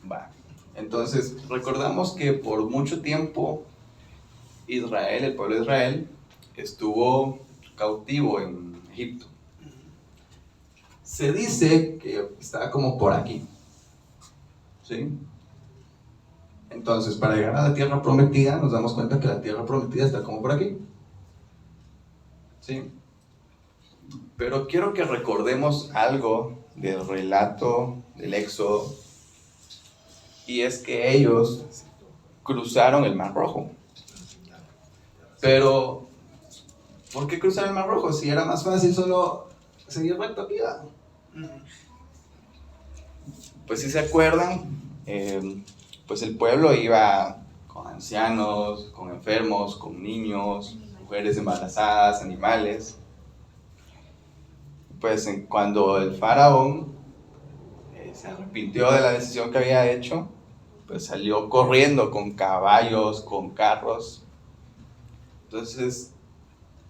Va. Entonces, recordamos que por mucho tiempo Israel, el pueblo de Israel, estuvo cautivo en Egipto. Se dice que estaba como por aquí, ¿sí? Entonces, para llegar a la tierra prometida, nos damos cuenta que la tierra prometida está como por aquí, ¿sí? Pero quiero que recordemos algo del relato del Éxodo, y es que ellos cruzaron el Mar Rojo. Pero, ¿por qué cruzar el Mar Rojo? Si era más fácil solo seguir recto aquí, ¿verdad? Pues si se acuerdan, pues el pueblo iba con ancianos, con enfermos, con niños, mujeres embarazadas, animales. Pues cuando el faraón se arrepintió de la decisión que había hecho, pues salió corriendo con caballos, con carros. Entonces,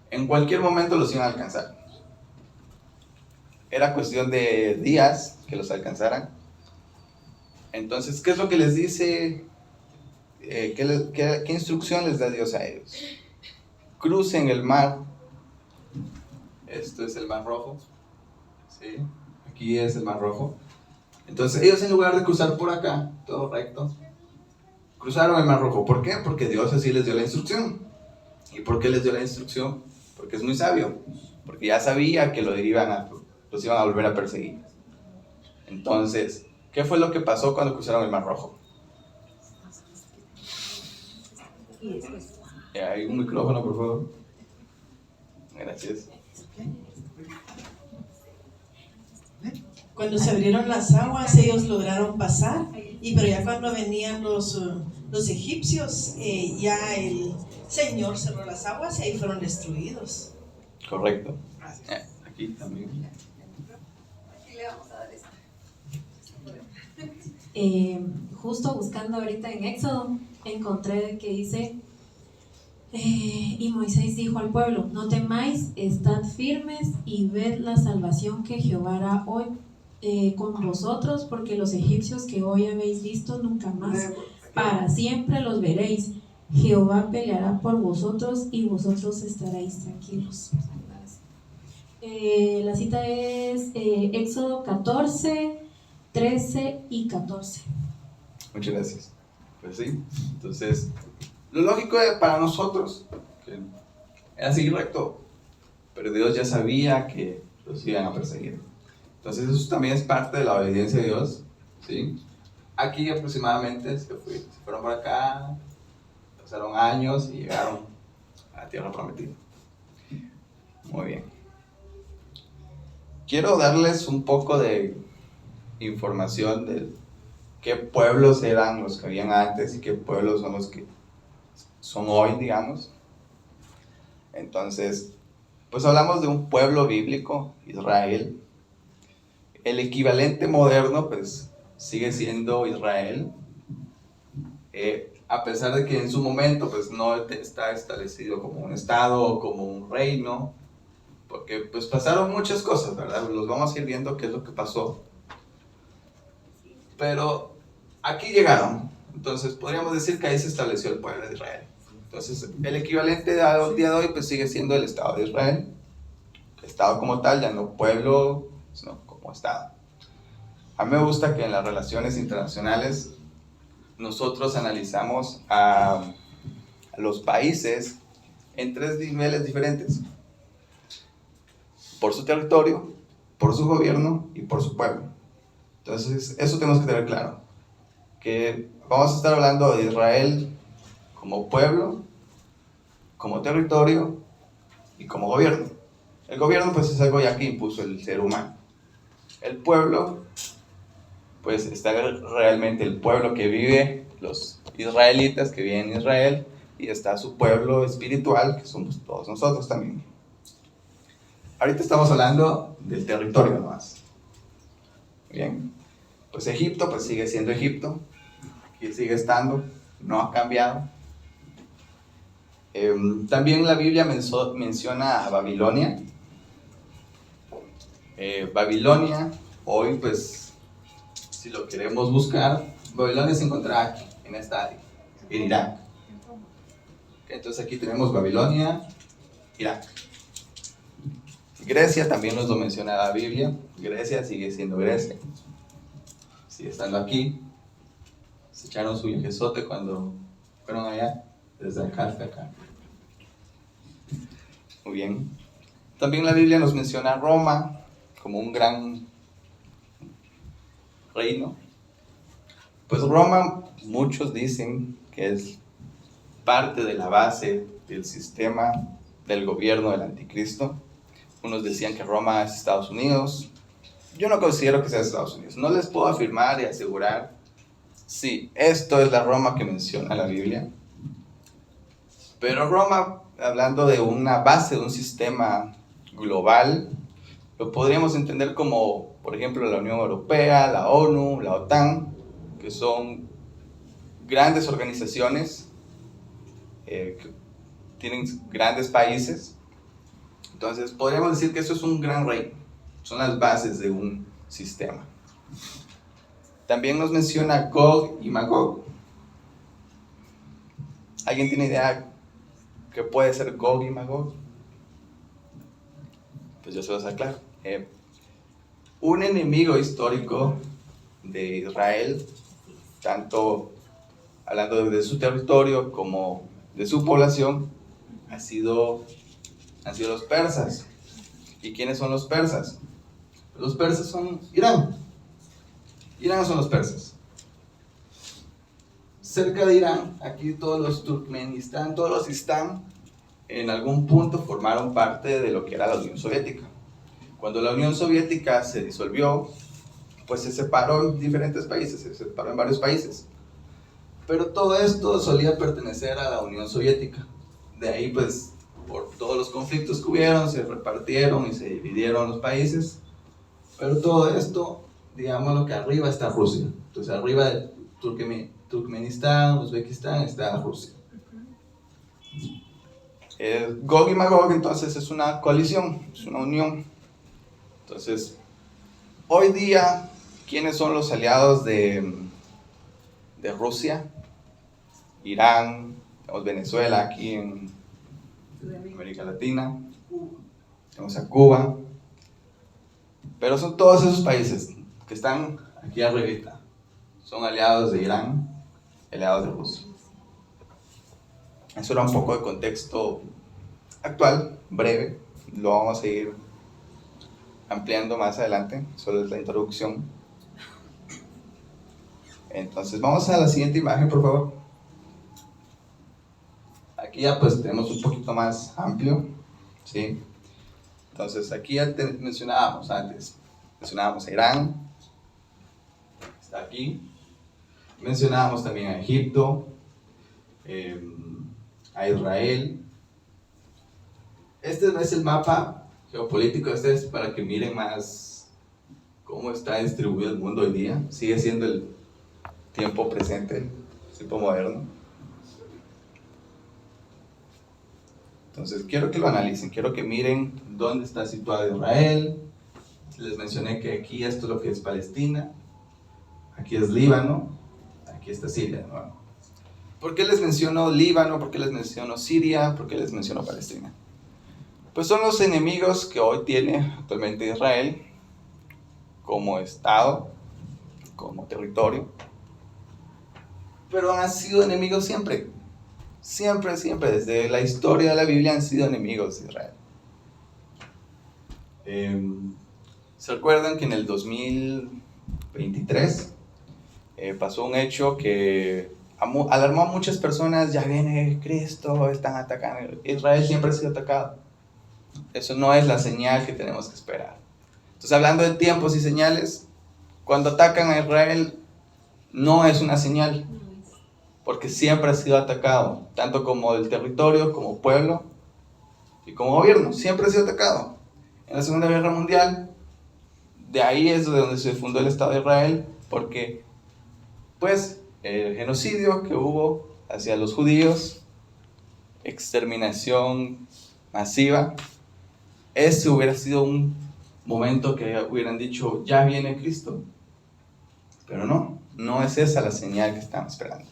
en cualquier momento los iban a alcanzar. Era cuestión de días que los alcanzaran. Entonces, ¿qué es lo que les dice? ¿Qué instrucción les da Dios a ellos? Crucen el mar. Esto es el Mar Rojo. ¿Sí? Aquí es el Mar Rojo. Entonces, ellos en lugar de cruzar por acá, todo recto, cruzaron el Mar Rojo. ¿Por qué? Porque Dios así les dio la instrucción. ¿Y por qué les dio la instrucción? Porque es muy sabio. Porque ya sabía que los iban a volver a perseguir. Entonces, ¿qué fue lo que pasó cuando cruzaron el Mar Rojo? ¿Hay un micrófono, por favor? Gracias. Cuando se abrieron las aguas, ellos lograron pasar, pero ya cuando venían los egipcios, ya el Señor cerró las aguas y ahí fueron destruidos. Correcto. Aquí también. Aquí le vamos a dar esto. Justo buscando ahorita en Éxodo, encontré que dice, y Moisés dijo al pueblo, no temáis, estad firmes y ved la salvación que Jehová hará hoy con vosotros, porque los egipcios que hoy habéis visto nunca más, para siempre los veréis. Jehová peleará por vosotros y vosotros estaréis tranquilos. La cita es Éxodo 14, 13 y 14. Muchas gracias. Pues sí, entonces, lo lógico para nosotros que era seguir recto, pero Dios ya sabía que los iban a perseguir. Entonces eso también es parte de la obediencia de Dios, ¿sí? Aquí aproximadamente se fueron por acá, pasaron años y llegaron a la tierra prometida. Muy bien. Quiero darles un poco de información de qué pueblos eran los que habían antes y qué pueblos son los que son hoy, digamos. Entonces, pues hablamos de un pueblo bíblico, Israel. El equivalente moderno, pues, sigue siendo Israel, a pesar de que en su momento, pues, no está establecido como un estado o como un reino, porque, pues, pasaron muchas cosas, ¿verdad? Los vamos a ir viendo qué es lo que pasó. Pero aquí llegaron, entonces podríamos decir que ahí se estableció el pueblo de Israel. Entonces, el equivalente al día de hoy, pues, sigue siendo el Estado de Israel. El Estado como tal, ya no pueblo, sino como Estado. A mí me gusta que en las relaciones internacionales nosotros analizamos a los países en 3 niveles diferentes: por su territorio, por su gobierno y por su pueblo. Entonces, eso tenemos que tener claro, que vamos a estar hablando de Israel como pueblo, como territorio y como gobierno. El gobierno, pues, es algo ya que impuso el ser humano. El pueblo, pues, está realmente el pueblo que vive, los israelitas que viven en Israel, y está su pueblo espiritual, que somos todos nosotros también. Ahorita estamos hablando del territorio nomás. Bien, pues Egipto, pues, sigue siendo Egipto, aquí sigue estando, no ha cambiado. También la Biblia menciona a Babilonia. Babilonia, hoy, pues, si lo queremos buscar, Babilonia se encontraba aquí, en esta área, en Irak. Entonces aquí tenemos Babilonia, Irak. Grecia también nos lo menciona la Biblia. Grecia sigue siendo Grecia. Sigue estando aquí. Se echaron su viajezote cuando fueron allá, desde acá hasta acá. Muy bien. También la Biblia nos menciona a Roma como un gran reino. Pues Roma, muchos dicen que es parte de la base del sistema del gobierno del anticristo. Unos decían que Roma es Estados Unidos. Yo no considero que sea Estados Unidos. No les puedo afirmar y asegurar si esto es la Roma que menciona la Biblia. Pero Roma, hablando de una base, de un sistema global, lo podríamos entender como, por ejemplo, la Unión Europea, la ONU, la OTAN, que son grandes organizaciones que tienen grandes países. Entonces, podríamos decir que eso es un gran reino. Son las bases de un sistema. También nos menciona Gog y Magog. ¿Alguien tiene idea qué puede ser Gog y Magog? Pues yo se los aclaro. Un enemigo histórico de Israel, tanto hablando de su territorio como de su población, han sido los persas. ¿Y quiénes son los persas? Los persas son Irán. Irán son los persas. Cerca de Irán, aquí todos los Turkmenistán, todos los Istán, en algún punto formaron parte de lo que era la Unión Soviética. Cuando la Unión Soviética se disolvió, pues se separó en diferentes países, se separó en varios países. Pero todo esto solía pertenecer a la Unión Soviética. De ahí, pues, por todos los conflictos que hubieron, se repartieron y se dividieron los países. Pero todo esto, digamos lo que arriba está Rusia. Entonces, arriba de Turkmenistán, Uzbekistán, está Rusia. Gog y Magog, entonces, es una coalición, es una unión. Entonces, hoy día, ¿quiénes son los aliados de Rusia? Irán, tenemos Venezuela aquí en América Latina, tenemos a Cuba, pero son todos esos países que están aquí arribita, son aliados de Irán, aliados de Rusia. Eso era un poco de contexto actual, breve, lo vamos a ir ampliando más adelante, solo es la introducción. Entonces vamos a la siguiente imagen, por favor. Aquí ya pues tenemos un poquito más amplio, ¿sí? Entonces aquí ya mencionábamos antes, mencionábamos a Irán, está aquí, mencionábamos también a Egipto, a Israel. Este no es el mapa geopolítico, este es para que miren más cómo está distribuido el mundo hoy día. Sigue siendo el tiempo presente, el tiempo moderno. Entonces quiero que lo analicen, quiero que miren dónde está situado Israel. Les mencioné que aquí esto es lo que es Palestina, aquí es Líbano, aquí está Siria, ¿no? ¿Por qué les menciono Líbano? ¿Por qué les menciono Siria? ¿Por qué les menciono Palestina? Pues son los enemigos que hoy tiene actualmente Israel como Estado, como territorio, pero han sido enemigos siempre. Siempre, desde la historia de la Biblia han sido enemigos de Israel. ¿Se recuerdan que en el 2023 pasó un hecho que alarmó a muchas personas? Ya viene Cristo, están atacando. Israel siempre ha sido atacado. Eso no es la señal que tenemos que esperar. Entonces, hablando de tiempos y señales, cuando atacan a Israel no es una señal, porque siempre ha sido atacado, tanto como el territorio, como pueblo y como gobierno, siempre ha sido atacado. En la Segunda Guerra Mundial, de ahí es de donde se fundó el Estado de Israel, porque pues el genocidio que hubo hacia los judíos, exterminación masiva, ese hubiera sido un momento que hubieran dicho, ya viene Cristo, pero no no es esa la señal que están esperando.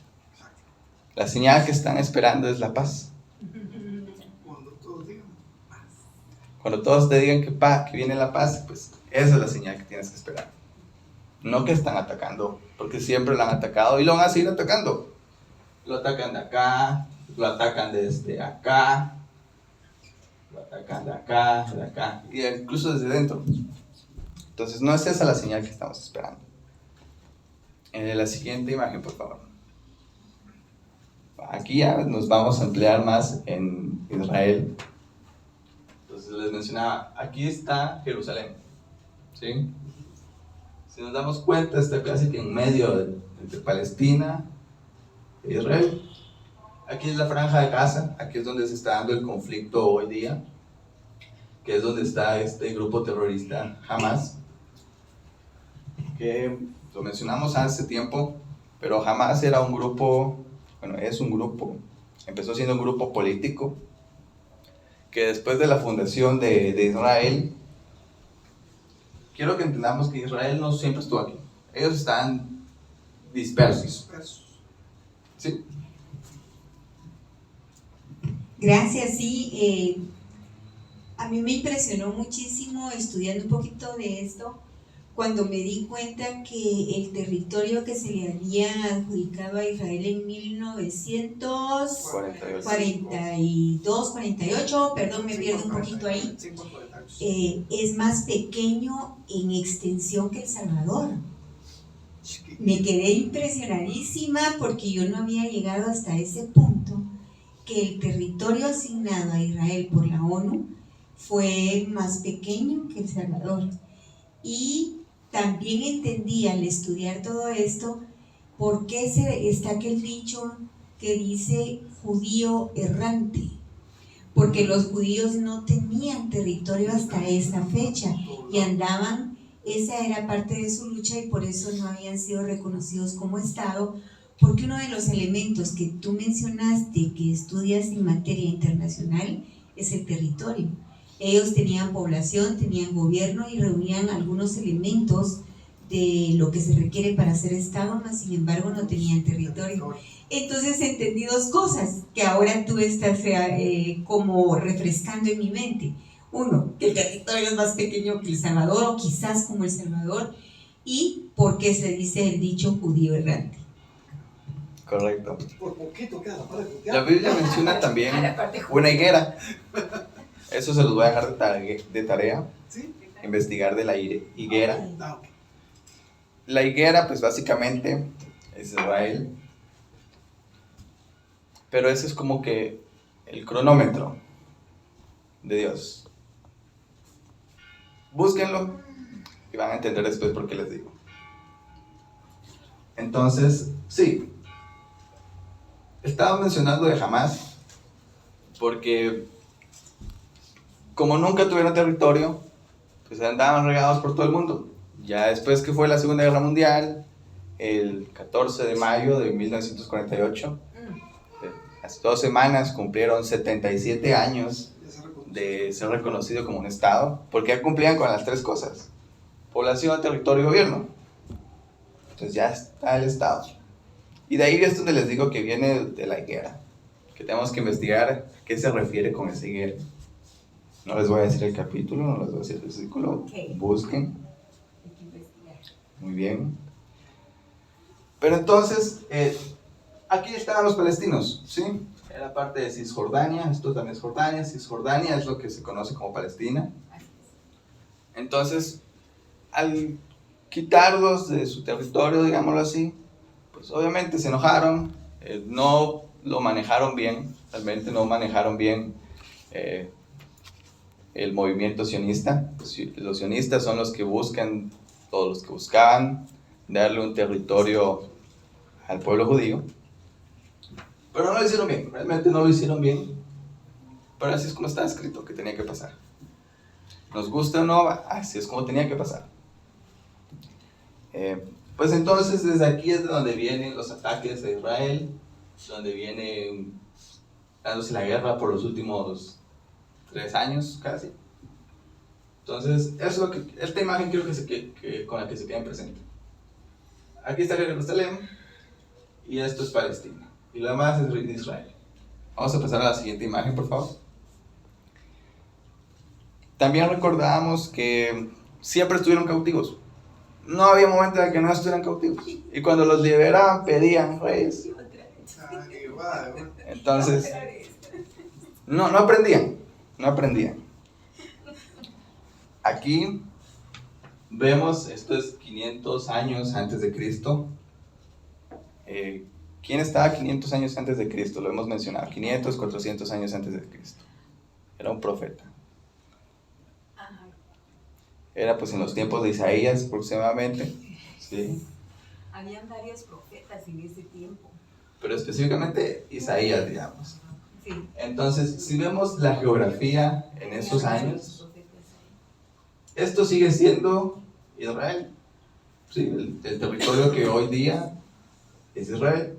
La señal que están esperando es la paz. Cuando todos te digan que viene la paz, pues esa es la señal que tienes que esperar. No que están atacando, porque siempre lo han atacado y lo van a seguir atacando. Lo atacan de acá, lo atacan desde acá, lo atacan de acá, y incluso desde dentro. Entonces no es esa la señal que estamos esperando. La siguiente imagen, por favor. Aquí ya nos vamos a emplear más en Israel. Entonces les mencionaba, aquí está Jerusalén, ¿sí? Si nos damos cuenta, está casi que en medio entre Palestina e Israel. Aquí es la franja de Gaza, aquí es donde se está dando el conflicto hoy día, que es donde está este grupo terrorista Hamas, que lo mencionamos hace tiempo, pero Hamas era un grupo, bueno, es un grupo, empezó siendo un grupo político, que después de la fundación de Israel, quiero que entendamos que Israel no siempre estuvo aquí, ellos están dispersos. ¿Sí? Gracias, sí. A mí me impresionó muchísimo estudiando un poquito de esto cuando me di cuenta que el territorio que se le había adjudicado a Israel en 1942, 48, perdón, me pierdo un poquito ahí, es más pequeño en extensión que El Salvador. Me quedé impresionadísima porque yo no había llegado hasta ese punto, que el territorio asignado a Israel por la ONU fue más pequeño que El Salvador. Y también entendí al estudiar todo esto por qué está aquel dicho que dice judío errante, porque los judíos no tenían territorio hasta esa fecha y andaban, esa era parte de su lucha y por eso no habían sido reconocidos como Estado, porque uno de los elementos que tú mencionaste que estudias en materia internacional es el territorio. Ellos tenían población, tenían gobierno y reunían algunos elementos de lo que se requiere para ser Estado, mas sin embargo no tenían territorio. Entonces entendí dos cosas que ahora tú estás como refrescando en mi mente. Uno, que el territorio es más pequeño que El Salvador o quizás como El Salvador, y por qué se dice el dicho judío errante. Correcto. Por poquito queda para La Biblia menciona también una higuera. Eso se los voy a dejar de tarea. ¿Sí? Investigar de la higuera. Ah, ok. La higuera, pues básicamente es Israel. Pero ese es como que el cronómetro de Dios. Búsquenlo y van a entender después por qué les digo. Entonces, sí. Estaba mencionando de Hamas porque como nunca tuvieron territorio, pues andaban regados por todo el mundo. Ya después que fue la Segunda Guerra Mundial, el 14 de mayo de 1948, hace 2 semanas cumplieron 77 años de ser reconocido como un Estado, porque ya cumplían con las 3 cosas: población, territorio y gobierno. Entonces ya está el Estado. Y de ahí es donde les digo que viene de la higuera, que tenemos que investigar a qué se refiere con esa higuera. No les voy a decir el capítulo, no les voy a decir el versículo. Okay. Busquen. Muy bien. Pero entonces, aquí estaban los palestinos, ¿sí? Era parte de Cisjordania, esto también es Jordania. Cisjordania es lo que se conoce como Palestina. Entonces, al quitarlos de su territorio, digámoslo así, pues obviamente se enojaron, no lo manejaron bien, realmente no manejaron bien el movimiento sionista. Los sionistas son los que buscan, todos los que buscaban darle un territorio al pueblo judío, pero no lo hicieron bien, realmente no lo hicieron bien, pero así es como está escrito que tenía que pasar. Nos gusta o no, así es como tenía que pasar. Pues entonces desde aquí es de donde vienen los ataques a Israel, donde viene dándose la guerra por los últimos 3 años casi. Entonces, eso es lo que, esta imagen quiero que con la que se queden presentes. Aquí está Jerusalén y esto es Palestina. Y lo demás es Israel. Vamos a pasar a la siguiente imagen, por favor. También recordamos que siempre estuvieron cautivos. No había momento en que no estuvieran cautivos. Y cuando los liberaban, pedían reyes. Entonces, no aprendían. Aquí vemos, esto es 500 años antes de Cristo. ¿Quién estaba 500 años antes de Cristo? Lo hemos mencionado, 500, 400 años antes de Cristo. Era un profeta. Era pues en los tiempos de Isaías aproximadamente. ¿Sí? Habían varios profetas en ese tiempo. Pero específicamente Isaías, digamos. Sí. Entonces, si vemos la geografía en esos años, esto sigue siendo Israel. Sí, el territorio que hoy día es Israel.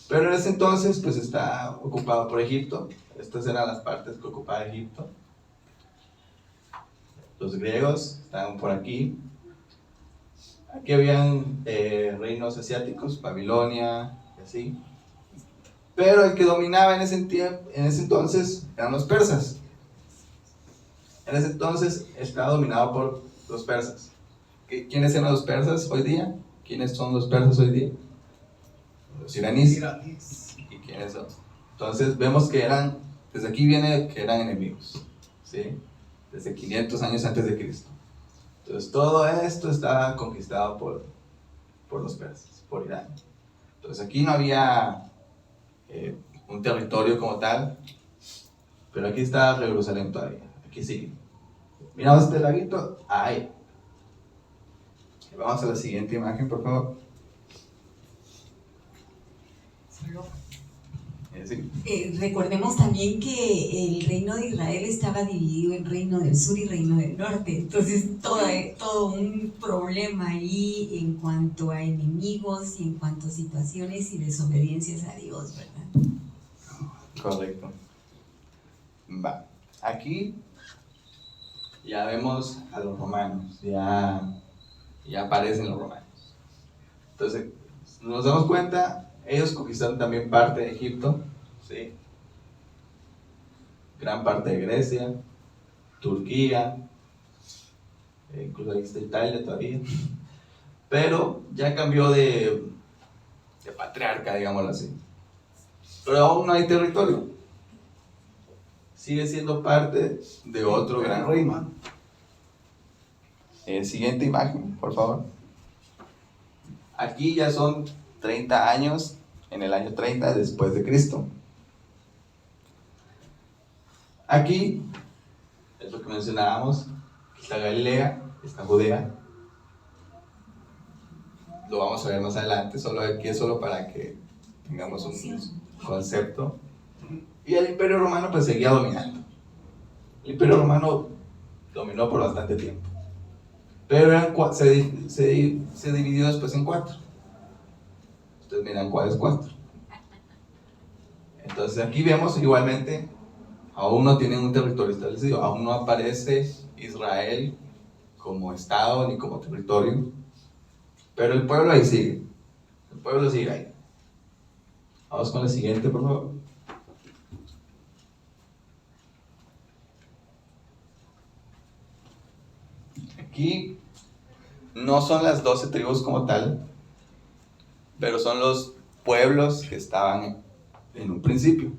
Pero en ese entonces pues está ocupado por Egipto. Estas eran las partes que ocupaba Egipto. Los griegos estaban por aquí. Aquí habían reinos asiáticos, Babilonia y así. Pero el que dominaba en ese entonces eran los persas. En ese entonces estaba dominado por los persas. ¿Quiénes eran los persas hoy día? ¿Quiénes son los persas hoy día? Los iraníes. ¿Y quiénes son? Entonces vemos que desde aquí viene que eran enemigos. ¿Sí? Desde 500 años antes de Cristo. Entonces todo esto estaba conquistado por los persas, por Irán. Entonces aquí no había un territorio como tal, pero aquí está Jerusalén todavía. Aquí sigue. Miramos este laguito, ahí. Vamos a la siguiente imagen, por favor. Sí. Recordemos también que el reino de Israel estaba dividido en reino del sur y reino del norte, entonces todo un problema ahí en cuanto a enemigos y en cuanto a situaciones y desobediencias a Dios, ¿verdad? Correcto. Va. Aquí ya vemos a los romanos, ya aparecen los romanos. Entonces, nos damos cuenta, ellos conquistaron también parte de Egipto, ¿sí? Gran parte de Grecia, Turquía, incluso ahí está Italia todavía, pero ya cambió de patriarca, digámoslo así. Pero aún no hay territorio, sigue siendo parte de otro gran reino. Siguiente imagen, por favor. Aquí ya son 30 años, en el año 30 después de Cristo. Aquí es lo que mencionábamos, está Galilea, está Judea. Lo vamos a ver más adelante, aquí es solo para que tengamos un concepto. Y el Imperio Romano pues seguía dominando. El Imperio Romano dominó por bastante tiempo. Pero se dividió después en 4. Ustedes miran cuál es 4. Entonces aquí vemos igualmente, aún no tienen un territorio establecido, aún no aparece Israel como estado ni como territorio, pero el pueblo ahí sigue, el pueblo sigue ahí. Vamos con la siguiente, por favor. Aquí no son las 12 tribus como tal, pero son los pueblos que estaban en un principio.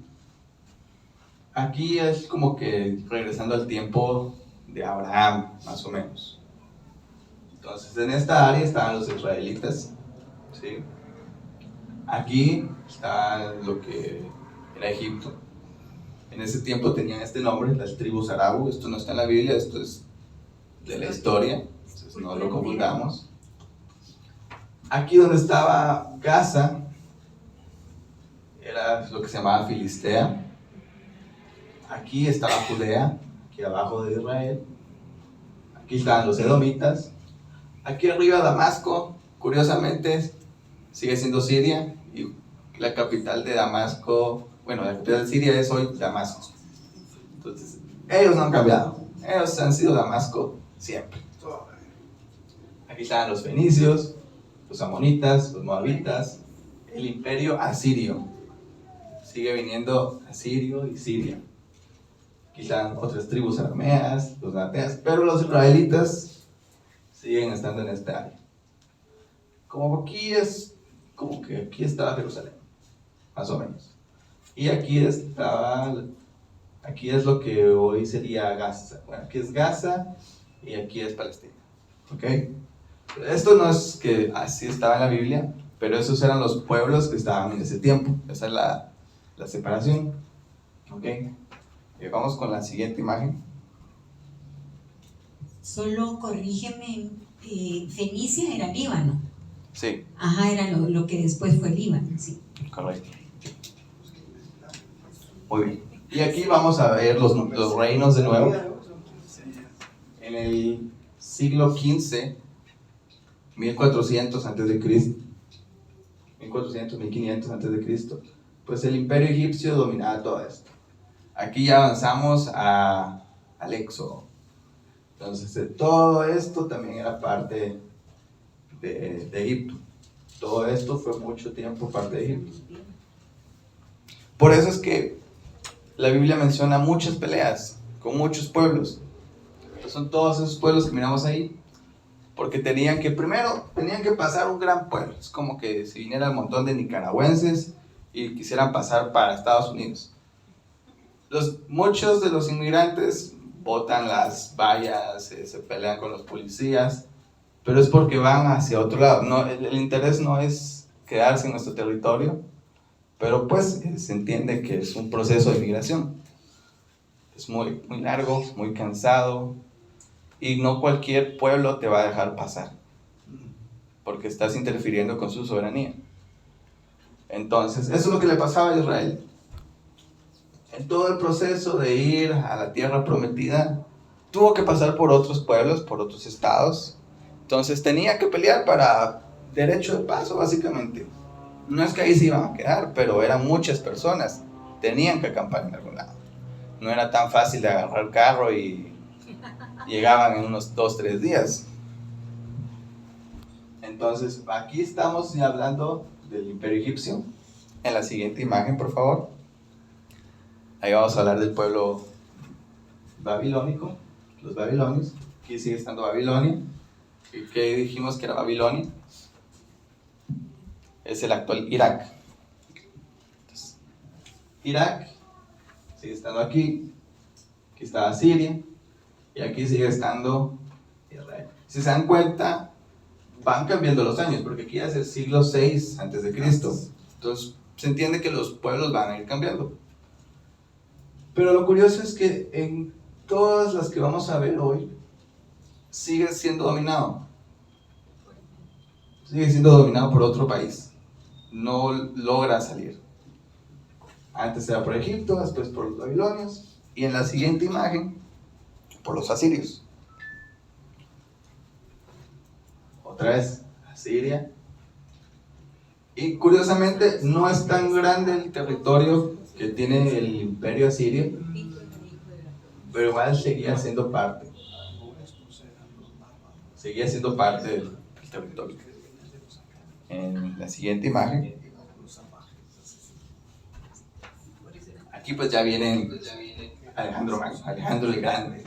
Aquí es como que regresando al tiempo de Abraham, más o menos. Entonces en esta área estaban los israelitas, ¿sí? Aquí está lo que era Egipto. En ese tiempo tenían este nombre, las tribus Arabu. Esto no está en la Biblia, esto es de la historia, entonces no lo confundamos. Aquí donde estaba Gaza era lo que se llamaba Filistea. Aquí estaba Judea, aquí abajo de Israel. Aquí estaban los edomitas. Aquí arriba Damasco, curiosamente, sigue siendo Siria, y la capital de Damasco, bueno, la capital de Siria es hoy Damasco. Entonces, ellos no han cambiado, ellos han sido Damasco siempre. Aquí estaban los fenicios, los amonitas, los moabitas, el imperio asirio. Sigue viniendo asirio y Siria. Quizá otras tribus arameas, los nateas, pero los israelitas siguen estando en esta área. Como aquí es, como que aquí estaba Jerusalén, más o menos. Y aquí es lo que hoy sería Gaza. Bueno, aquí es Gaza y aquí es Palestina. ¿Ok? Esto no es que así estaba en la Biblia, pero esos eran los pueblos que estaban en ese tiempo. Esa es la separación. ¿Ok? Vamos con la siguiente imagen. Solo corrígeme, Fenicia era Líbano. Sí, Ajá, era lo que después fue Líbano, sí. correcto. Muy bien. Y aquí vamos a ver los reinos de nuevo. En el siglo XV, 1400 a.C., 1400, 1500 a.C., pues el imperio egipcio dominaba todo esto. Aquí ya avanzamos al Éxodo. Entonces, todo esto también era parte de Egipto. Todo esto fue mucho tiempo parte de Egipto. Por eso es que la Biblia menciona muchas peleas con muchos pueblos. Son todos esos pueblos que miramos ahí, porque tenían que pasar un gran pueblo. Es como que si viniera un montón de nicaragüenses y quisieran pasar para Estados Unidos. Muchos de los inmigrantes botan las vallas, se pelean con los policías, pero es porque van hacia otro lado. No, el interés no es quedarse en nuestro territorio, pero pues se entiende que es un proceso de migración. Es muy, muy largo, muy cansado, y no cualquier pueblo te va a dejar pasar, porque estás interfiriendo con su soberanía. Entonces, eso es lo que le pasaba a Israel. En todo el proceso de ir a la tierra prometida, tuvo que pasar por otros pueblos, por otros estados. Entonces tenía que pelear para derecho de paso, básicamente. No es que ahí se iban a quedar, pero eran muchas personas. Tenían que acampar en algún lado. No era tan fácil de agarrar el carro y llegaban en unos 2-3 días. Entonces, aquí estamos ya hablando del imperio egipcio. En la siguiente imagen, por favor. Ahí vamos a hablar del pueblo babilónico, los babilonios. Aquí sigue estando Babilonia. ¿Y qué dijimos que era Babilonia? Es el actual Irak. Entonces, Irak sigue estando aquí. Aquí está Siria. Y aquí sigue estando Israel. Si se dan cuenta, van cambiando los años, porque aquí ya es el siglo VI a.C. Entonces, se entiende que los pueblos van a ir cambiando. Pero lo curioso es que en todas las que vamos a ver hoy, sigue siendo dominado. Sigue siendo dominado por otro país. No logra salir. Antes era por Egipto, después por los babilonios, y en la siguiente imagen, por los asirios. Otra vez, Asiria. Y curiosamente, no es tan grande el territorio que tiene el imperio asirio, pero igual seguía siendo parte del territorio. En la siguiente imagen, aquí pues ya viene Alejandro el Grande.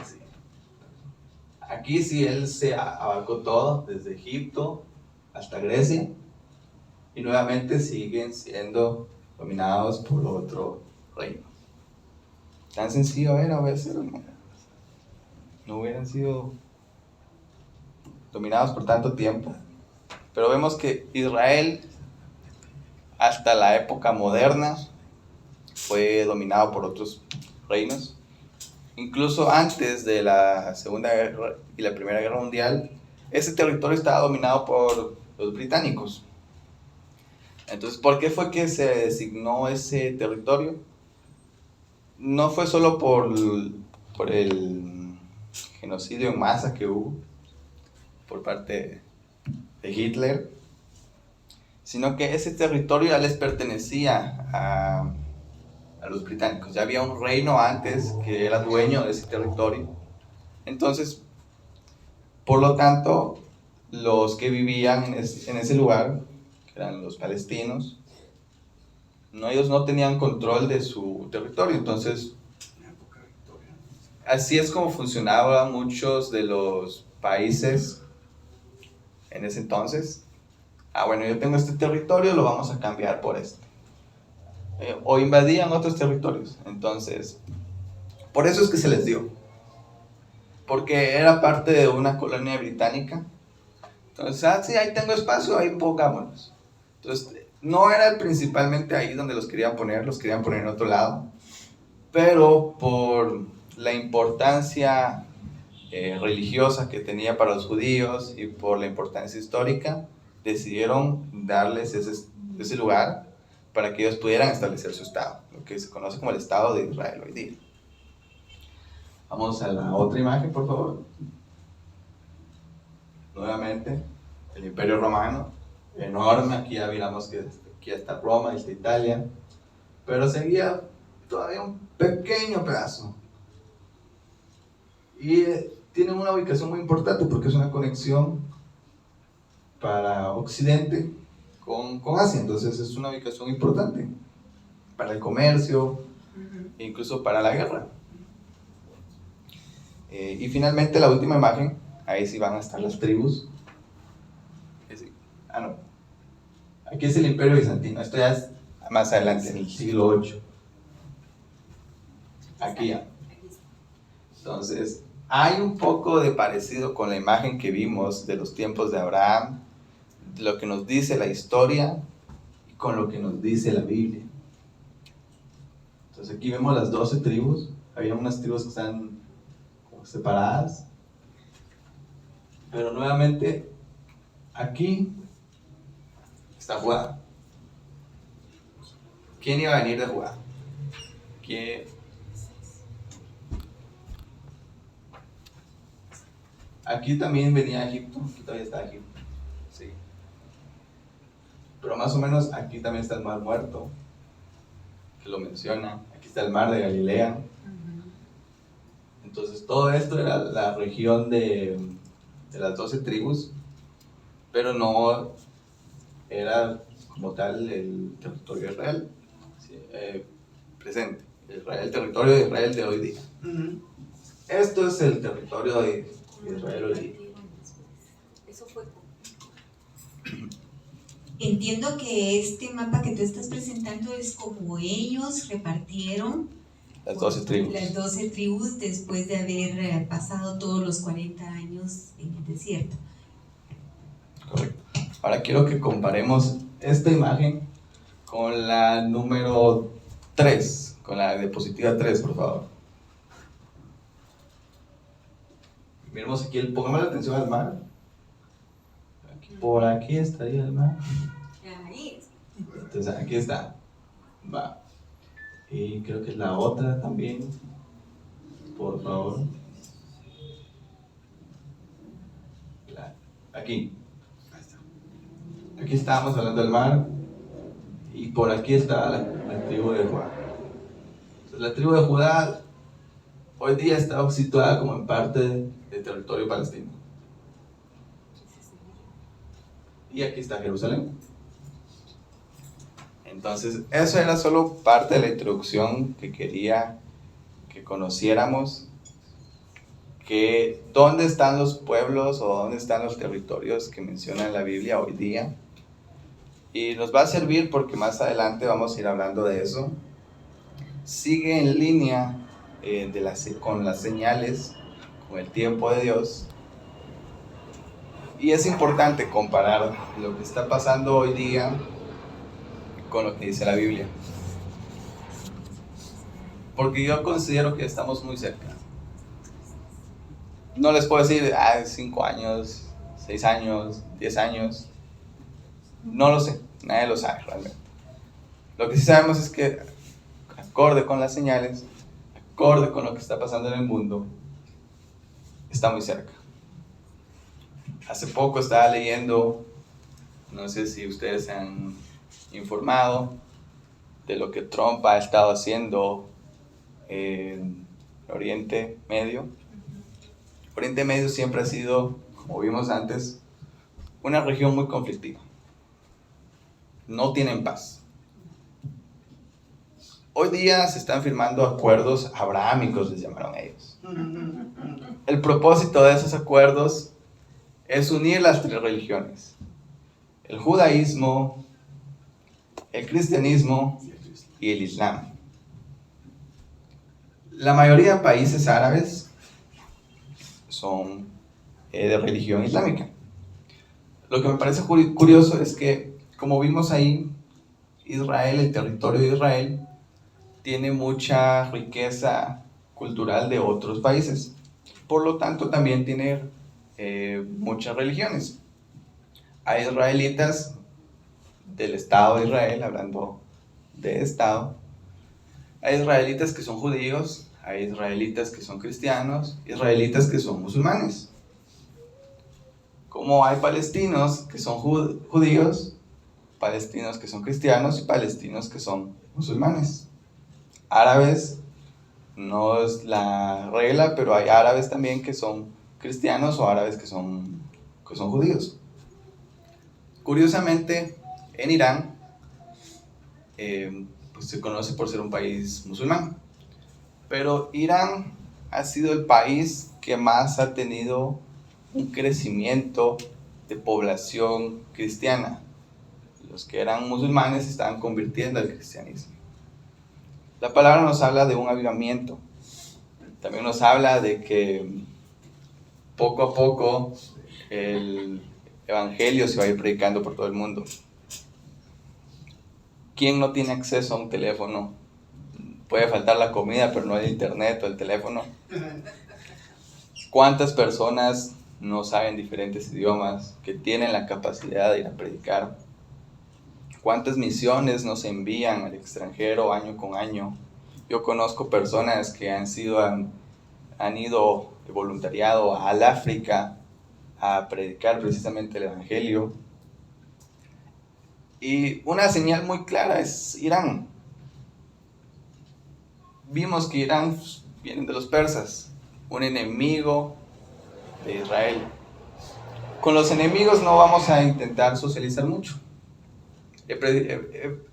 Aquí sí él se abarcó todo, desde Egipto hasta Grecia, y nuevamente siguen siendo dominados por otro reino. ¿Tan sencillo era obedecer o no? No hubieran sido dominados por tanto tiempo. Pero vemos que Israel, hasta la época moderna, fue dominado por otros reinos. Incluso antes de la Segunda Guerra y la Primera Guerra Mundial, ese territorio estaba dominado por los británicos. Entonces, ¿por qué fue que se designó ese territorio? No fue solo por el genocidio en masa que hubo por parte de Hitler, sino que ese territorio ya les pertenecía a los británicos. Ya había un reino antes que era dueño de ese territorio. Entonces, por lo tanto, los que vivían en ese lugar, que eran los palestinos, ellos no tenían control de su territorio. Entonces, así es como funcionaban muchos de los países en ese entonces. Bueno, yo tengo este territorio, lo vamos a cambiar por este. O invadían otros territorios. Entonces, por eso es que se les dio. Porque era parte de una colonia británica. Entonces, sí, ahí tengo espacio, ahí pongámonos. Entonces, no era principalmente ahí donde los querían poner en otro lado. Pero por la importancia religiosa que tenía para los judíos y por la importancia histórica, decidieron darles ese lugar para que ellos pudieran establecer su estado, lo que se conoce como el Estado de Israel hoy día. Vamos a la otra imagen, por favor. Nuevamente, el Imperio Romano, enorme. Aquí ya miramos que aquí está Roma, aquí está Italia, pero seguía todavía un pequeño pedazo. Y tienen una ubicación muy importante porque es una conexión para Occidente con Asia. Entonces es una ubicación importante para el comercio, e incluso para la guerra. Y finalmente la última imagen, ahí sí van a estar las tribus. No. Aquí es el Imperio Bizantino. Esto ya es más adelante, en el siglo VIII. Aquí ya. Entonces, hay un poco de parecido con la imagen que vimos de los tiempos de Abraham, de lo que nos dice la historia y con lo que nos dice la Biblia. Entonces aquí vemos las 12 tribus. Había unas tribus que están como separadas, pero nuevamente aquí está Judá. ¿Quién iba a venir de Judá? Aquí también venía Egipto. Aquí todavía está Egipto. Sí. Pero más o menos aquí también está el Mar Muerto, que lo menciona. Aquí está el Mar de Galilea. Entonces todo esto era la región de las 12 tribus, pero no era como tal el territorio de Israel, sí, presente. El territorio de Israel de hoy día. Esto es el territorio de Israel hoy día. Eso fue. Entiendo que este mapa que tú estás presentando es como ellos repartieron Las 12 tribus. las 12 tribus después de haber pasado todos los 40 años en el desierto. Correcto. Ahora quiero que comparemos esta imagen con la número 3, con la diapositiva 3, por favor. Miremos aquí, pongamos la atención al mar. Por aquí estaría el mar. Ahí es. Entonces aquí está. Va. Y creo que es la otra también. Por favor. Aquí. Aquí estábamos hablando del mar. Y por aquí está la tribu de Judá. Entonces, la tribu de Judá hoy día está situada como en parte del territorio palestino. Y aquí está Jerusalén. Entonces, eso era solo parte de la introducción que quería que conociéramos, que dónde están los pueblos o dónde están los territorios que menciona la Biblia hoy día. Y nos va a servir porque más adelante vamos a ir hablando de eso. Sigue en línea con las señales, con el tiempo de Dios. Y es importante comparar lo que está pasando hoy día con lo que dice la Biblia. Porque yo considero que estamos muy cerca. No les puedo decir 5 años, 6 años, 10 años. No lo sé, nadie lo sabe realmente. Lo que sí sabemos es que, acorde con las señales, acorde con lo que está pasando en el mundo, está muy cerca. Hace poco estaba leyendo, no sé si ustedes se han informado de lo que Trump ha estado haciendo en Oriente Medio. Oriente Medio siempre ha sido, como vimos antes, una región muy conflictiva. No tienen paz. Hoy día se están firmando acuerdos abrahámicos, les llamaron ellos. El propósito de esos acuerdos es unir las tres religiones: el judaísmo, el cristianismo y el islam. La mayoría de países árabes son de religión islámica. Lo que me parece curioso es que, como vimos ahí, Israel, el territorio de Israel, tiene mucha riqueza cultural de otros países. Por lo tanto, también tiene muchas religiones. Hay israelitas del Estado de Israel, hablando de Estado. Hay israelitas que son judíos, hay israelitas que son cristianos, israelitas que son musulmanes. Como hay palestinos que son judíos, palestinos que son cristianos y palestinos que son musulmanes. Árabes no es la regla, pero hay árabes también que son cristianos o árabes que son judíos. Curiosamente, en Irán, pues se conoce por ser un país musulmán, pero Irán ha sido el país que más ha tenido un crecimiento de población cristiana. Los que eran musulmanes se estaban convirtiendo al cristianismo. La palabra nos habla de un avivamiento. También nos habla de que poco a poco el evangelio se va a ir predicando por todo el mundo. ¿Quién no tiene acceso a un teléfono? Puede faltar la comida, pero no el internet o el teléfono. ¿Cuántas personas no saben diferentes idiomas que tienen la capacidad de ir a predicar? ¿Cuántas misiones nos envían al extranjero año con año? Yo conozco personas que han ido de voluntariado al África a predicar precisamente el evangelio. Y una señal muy clara es Irán. Vimos que Irán viene de los persas, un enemigo de Israel. Con los enemigos no vamos a intentar socializar mucho.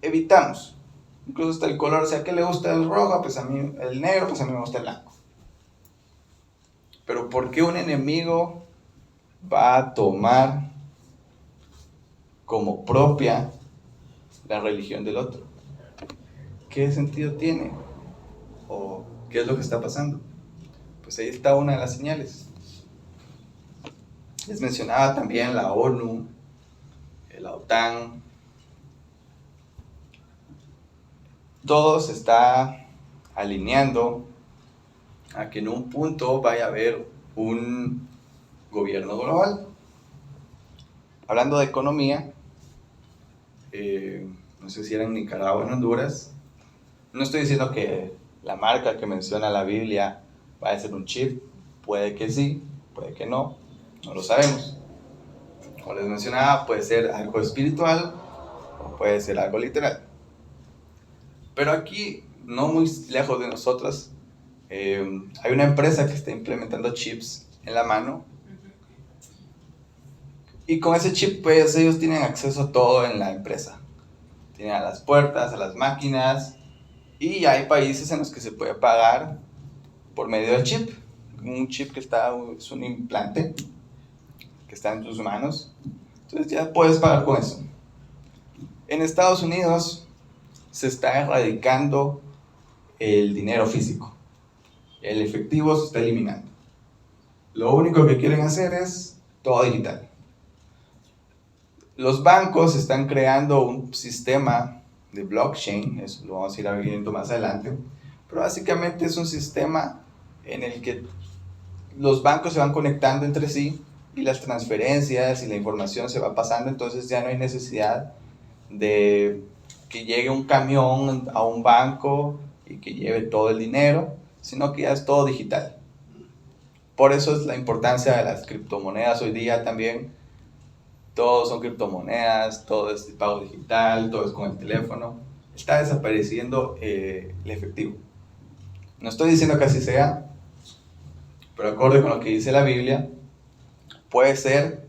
Evitamos. Incluso hasta el color, o sea, que le gusta el rojo, pues a mí el negro, pues a mí me gusta el blanco. Pero ¿por qué un enemigo va a tomar como propia la religión del otro? ¿Qué sentido tiene? ¿O qué es lo que está pasando? Pues ahí está una de las señales. Les mencionaba también la ONU, la OTAN. Todo se está alineando a que en un punto vaya a haber un gobierno global. Hablando de economía, no sé si era en Nicaragua o en Honduras, no estoy diciendo que la marca que menciona la Biblia va a ser un chip, puede que sí, puede que no lo sabemos. Como les mencionaba, puede ser algo espiritual o puede ser algo literal. Pero aquí, no muy lejos de nosotros, hay una empresa que está implementando chips en la mano. Y con ese chip, pues ellos tienen acceso a todo en la empresa. Tienen a las puertas, a las máquinas. Y hay países en los que se puede pagar por medio del chip. Un chip que es un implante que está en tus manos. Entonces ya puedes pagar con eso. En Estados Unidos se está erradicando el dinero físico. El efectivo se está eliminando. Lo único que quieren hacer es todo digital. Los bancos están creando un sistema de blockchain, eso lo vamos a ir viendo más adelante, pero básicamente es un sistema en el que los bancos se van conectando entre sí y las transferencias y la información se va pasando, entonces ya no hay necesidad de que llegue un camión a un banco y que lleve todo el dinero, sino que ya es todo digital. Por eso es la importancia de las criptomonedas hoy día también. Todos son criptomonedas, todo es pago digital, todo es con el teléfono. Está desapareciendo el efectivo. No estoy diciendo que así sea, pero acorde con lo que dice la Biblia, puede ser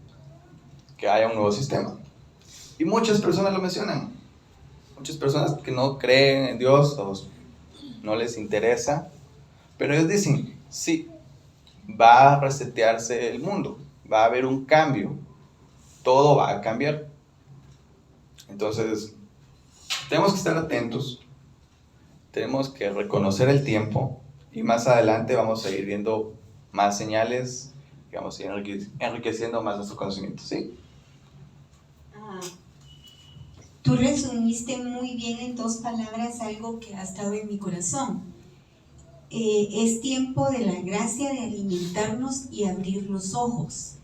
que haya un nuevo sistema. Y muchas personas lo mencionan. Muchas personas que no creen en Dios o no les interesa, pero ellos dicen, sí, va a resetearse el mundo, va a haber un cambio, todo va a cambiar. Entonces, tenemos que estar atentos, tenemos que reconocer el tiempo y más adelante vamos a ir viendo más señales y vamos a ir enriqueciendo más nuestro conocimiento, ¿sí? Tú resumiste muy bien en 2 palabras algo que ha estado en mi corazón. Es tiempo de la gracia de alimentarnos y abrir los ojos.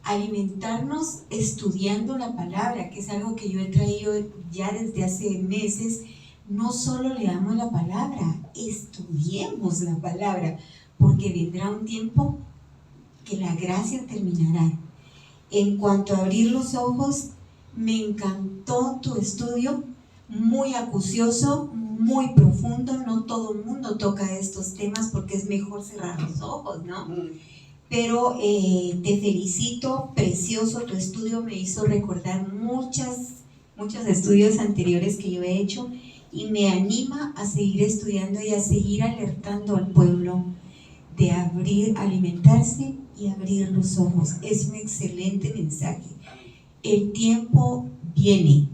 Alimentarnos estudiando la palabra, que es algo que yo he traído ya desde hace meses. No solo leamos la palabra, estudiemos la palabra, porque vendrá un tiempo que la gracia terminará. En cuanto a abrir los ojos, me encantó tu estudio, muy acucioso, muy profundo. No todo el mundo toca estos temas porque es mejor cerrar los ojos, ¿no? Pero te felicito, precioso tu estudio, me hizo recordar muchos estudios anteriores que yo he hecho y me anima a seguir estudiando y a seguir alertando al pueblo de alimentarse y abrir los ojos. Es un excelente mensaje. El tiempo viene.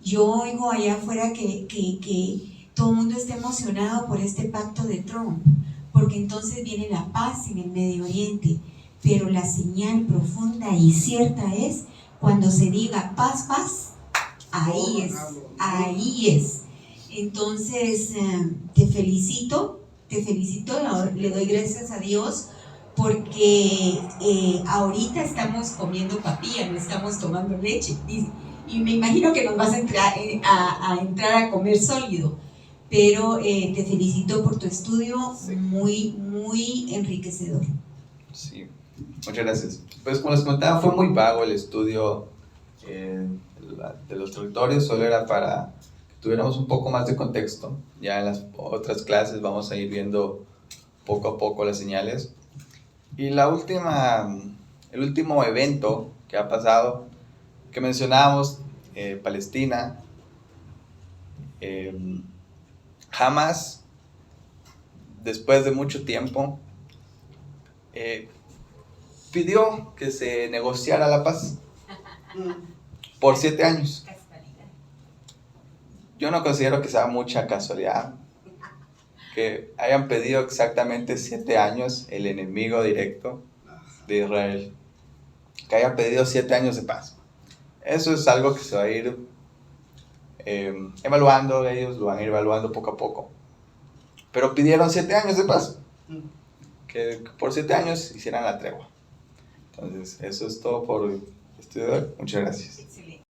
Yo oigo allá afuera que todo el mundo está emocionado por este pacto de Trump, porque entonces viene la paz en el Medio Oriente, pero la señal profunda y cierta es cuando se diga paz, paz, ahí es. Entonces, te felicito, le doy gracias a Dios porque ahorita estamos comiendo papilla, no estamos tomando leche. Y me imagino que nos vas a entrar a comer sólido. Pero te felicito por tu estudio, sí. Muy enriquecedor. Sí, muchas gracias. Pues como les comentaba, fue muy vago el estudio de los territorios, solo era para que tuviéramos un poco más de contexto. Ya en las otras clases vamos a ir viendo poco a poco las señales. Y el último evento que ha pasado, que mencionábamos, Palestina, Hamas, después de mucho tiempo, pidió que se negociara la paz por 7 años. Yo no considero que sea mucha casualidad que hayan pedido exactamente 7 años el enemigo directo de Israel, que haya pedido 7 años de paz. Eso es algo que se va a ir evaluando, ellos lo van a ir evaluando poco a poco. Pero pidieron 7 años de paz, que por 7 años hicieran la tregua. Entonces, eso es todo por estudiar. Muchas gracias.